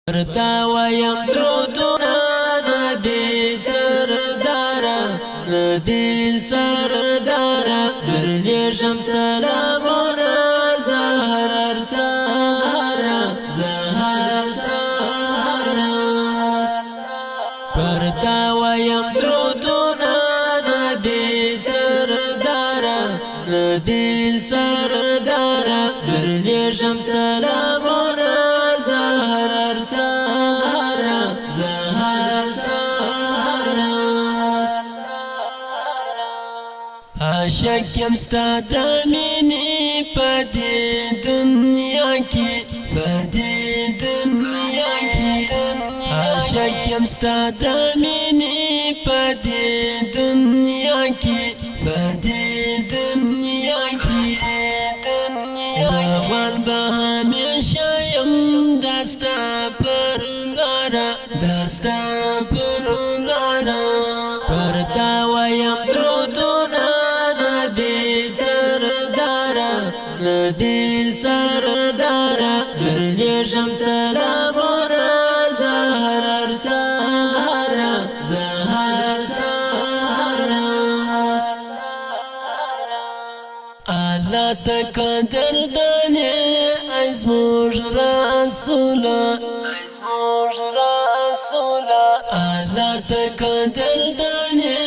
ورتا ویم درودنا نبی سردارا نبی سردارا درلیشم سلامونا زهر سهارا زهر سهارا ورتا ویم درودنا نبی سردارا نبی سردارا درلیشم سلامونا زهر سهارا زهر سهارا عاشق یم ستا د مینې په دې دنیا کې په دې دنیا کې عاشق یم ستا د مینې په دې دنیا کې په دې دنیا کې روان به همیشه یم دستا پر لاره دستا پر لاره ورتا ویم درودونه نبی سرداره نبی سرداره درلیشم سلامونه زهر سهاره زهر سهاره الله ته قدردانې ای زموږ رسوله ای زموږ رسوله الله ته قدردانې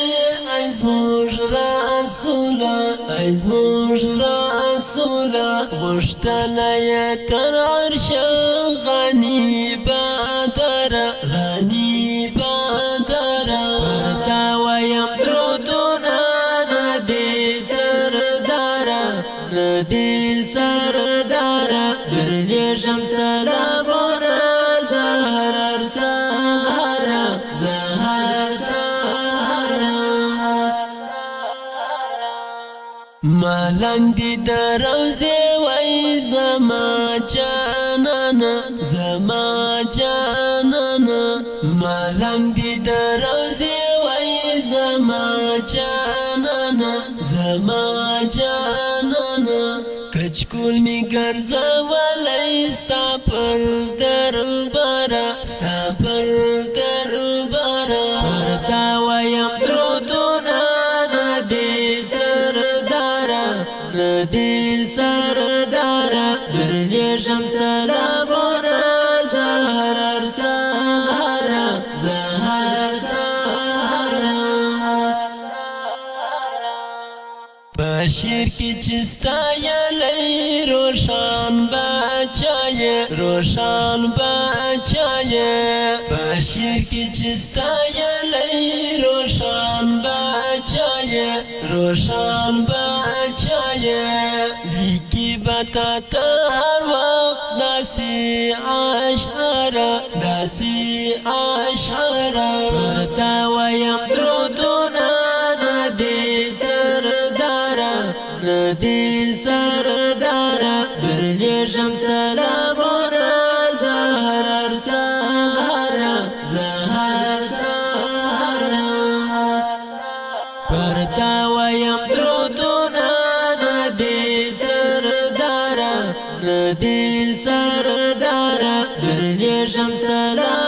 ای زموږ رسوله ای زموږ رسوله غوښتنه یې تر عرشه غني بدره غني بدره ورته ویم درودونه نبی سرداره نبی سرداره درلیشم سلامونه زهر سهاره زهر سهاره ملنګ دی د روضې وای زما جانانه زما جانانه ملنګ دی د روضې وای زما جانانه زما جانانه کچکول می ګرځولای ستا پر درباره ستا پر درباره ورته ویم درودونه نبی سرداره نبی سرداره درلیشم سلامونه زهر سهاره زهر سهاره بشیر کی چستا یلی روشان بچایه روشان بچایه بشیر کی چستا یلی روشان بچایه روشان بچایه لیکی بتا تا هر وقت داسی عشاره داسی عشاره ورته ویم درودونه نبی سرداره نبی سرداره درلیشم سلامونه زهر سهاره زهر سهاره ورته ویم درودونه نبی سرداره نبی سرداره درلیشم سلامونه